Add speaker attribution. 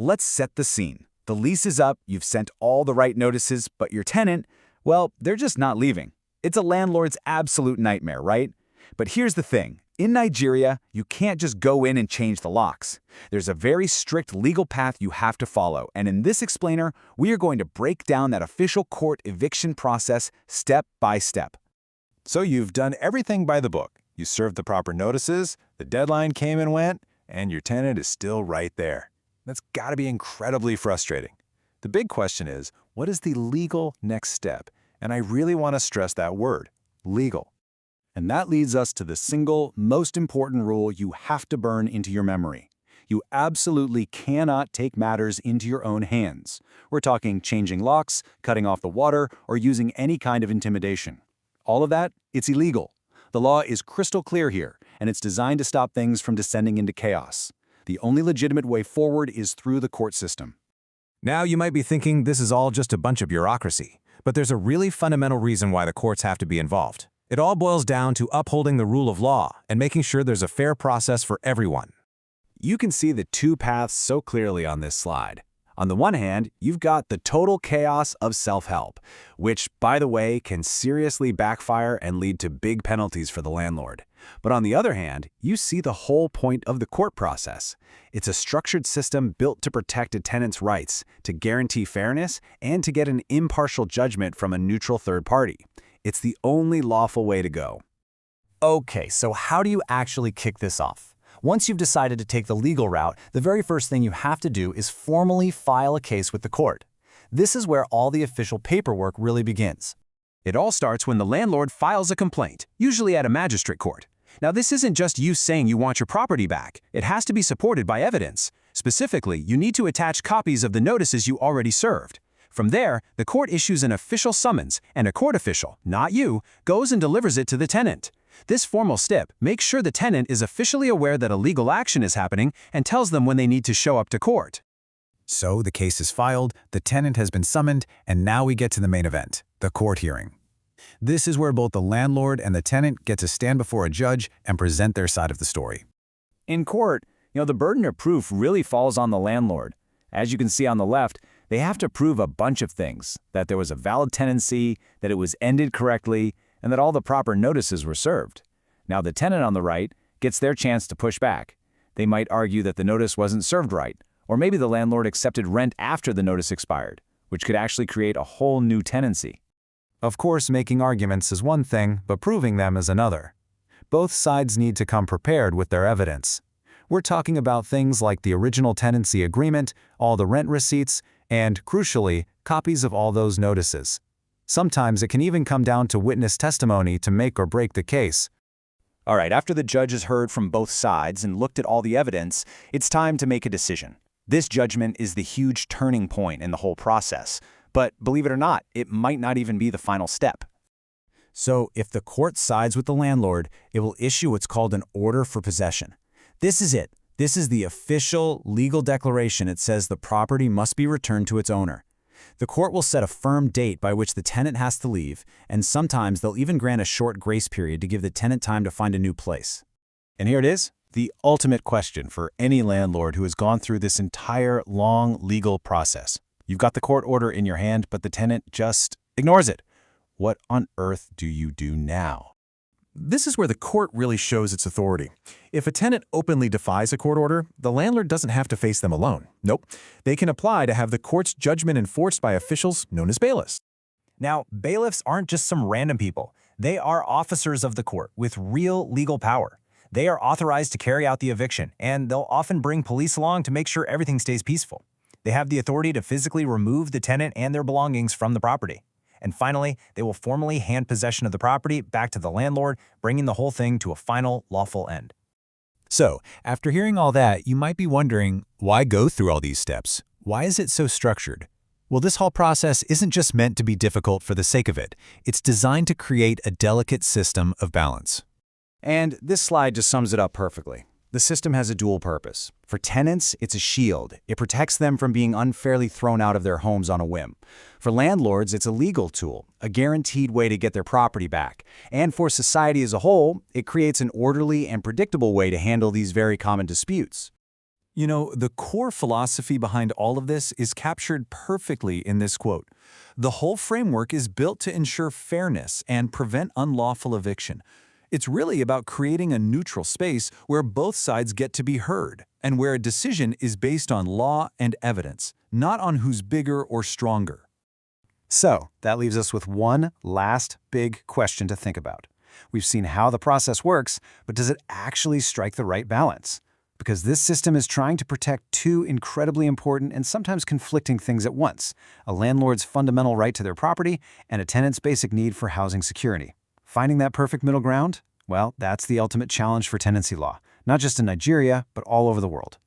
Speaker 1: Let's set the scene. The lease is up, you've sent all the right notices, but your tenant, well, they're just not leaving. It's a landlord's absolute nightmare, right? But here's the thing. In Nigeria, you can't just go in and change the locks. There's a very strict legal path you have to follow, and in this explainer, we are going to break down that official court eviction process step by step.
Speaker 2: So you've done everything by the book. You served the proper notices, the deadline came and went, and your tenant is still right there. That's got to be incredibly frustrating. The big question is, what is the legal next step? And I really want to stress that word, legal.
Speaker 1: And that leads us to the single most important rule you have to burn into your memory. You absolutely cannot take matters into your own hands. We're talking changing locks, cutting off the water, or using any kind of intimidation. All of that, it's illegal. The law is crystal clear here, and it's designed to stop things from descending into chaos. The only legitimate way forward is through the court system.
Speaker 3: Now you might be thinking this is all just a bunch of bureaucracy, but there's a really fundamental reason why the courts have to be involved. It all boils down to upholding the rule of law and making sure there's a fair process for everyone.
Speaker 1: You can see the two paths so clearly on this slide. On the one hand, you've got the total chaos of self-help, which, by the way, can seriously backfire and lead to big penalties for the landlord. But on the other hand, you see the whole point of the court process. It's a structured system built to protect a tenant's rights, to guarantee fairness, and to get an impartial judgment from a neutral third party. It's the only lawful way to go.
Speaker 4: Okay, so how do you actually kick this off? Once you've decided to take the legal route, the very first thing you have to do is formally file a case with the court. This is where all the official paperwork really begins.
Speaker 3: It all starts when the landlord files a complaint, usually at a magistrate court. Now, this isn't just you saying you want your property back. It has to be supported by evidence. Specifically, you need to attach copies of the notices you already served. From there, the court issues an official summons, and a court official, not you, goes and delivers it to the tenant. This formal step makes sure the tenant is officially aware that a legal action is happening and tells them when they need to show up to court.
Speaker 5: So the case is filed, the tenant has been summoned, and now we get to the main event, the court hearing. This is where both the landlord and the tenant get to stand before a judge and present their side of the story.
Speaker 1: In court, the burden of proof really falls on the landlord. As you can see on the left, they have to prove a bunch of things, that there was a valid tenancy, that it was ended correctly, and that all the proper notices were served. Now the tenant on the right gets their chance to push back. They might argue that the notice wasn't served right, or maybe the landlord accepted rent after the notice expired, which could actually create a whole new tenancy.
Speaker 5: Of course, making arguments is one thing, but proving them is another. Both sides need to come prepared with their evidence. We're talking about things like the original tenancy agreement, all the rent receipts, and, crucially, copies of all those notices. Sometimes it can even come down to witness testimony to make or break the case.
Speaker 4: All right, after the judge has heard from both sides and looked at all the evidence, it's time to make a decision. This judgment is the huge turning point in the whole process. But believe it or not, it might not even be the final step.
Speaker 1: So if the court sides with the landlord, it will issue what's called an order for possession. This is it. This is the official legal declaration. It says the property must be returned to its owner. The court will set a firm date by which the tenant has to leave, and sometimes they'll even grant a short grace period to give the tenant time to find a new place.
Speaker 2: And here it is, the ultimate question for any landlord who has gone through this entire long legal process. You've got the court order in your hand, but the tenant just ignores it. What on earth do you do now?
Speaker 6: This is where the court really shows its authority. If a tenant openly defies a court order, the landlord doesn't have to face them alone. Nope. They can apply to have the court's judgment enforced by officials known as bailiffs.
Speaker 4: Now, bailiffs aren't just some random people. They are officers of the court with real legal power. They are authorized to carry out the eviction, and they'll often bring police along to make sure everything stays peaceful. They have the authority to physically remove the tenant and their belongings from the property. And finally, they will formally hand possession of the property back to the landlord, bringing the whole thing to a final lawful end.
Speaker 5: So, after hearing all that, you might be wondering, why go through all these steps? Why is it so structured? Well, this whole process isn't just meant to be difficult for the sake of it. It's designed to create a delicate system of balance.
Speaker 1: And this slide just sums it up perfectly. The system has a dual purpose. For tenants, it's a shield. It protects them from being unfairly thrown out of their homes on a whim. For landlords, it's a legal tool, a guaranteed way to get their property back. And for society as a whole, it creates an orderly and predictable way to handle these very common disputes.
Speaker 2: You know, the core philosophy behind all of this is captured perfectly in this quote. The whole framework is built to ensure fairness and prevent unlawful eviction. It's really about creating a neutral space where both sides get to be heard, and where a decision is based on law and evidence, not on who's bigger or stronger.
Speaker 5: So, that leaves us with one last big question to think about. We've seen how the process works, but does it actually strike the right balance? Because this system is trying to protect two incredibly important and sometimes conflicting things at once: a landlord's fundamental right to their property and a tenant's basic need for housing security. Finding that perfect middle ground? Well, that's the ultimate challenge for tenancy law, not just in Nigeria, but all over the world.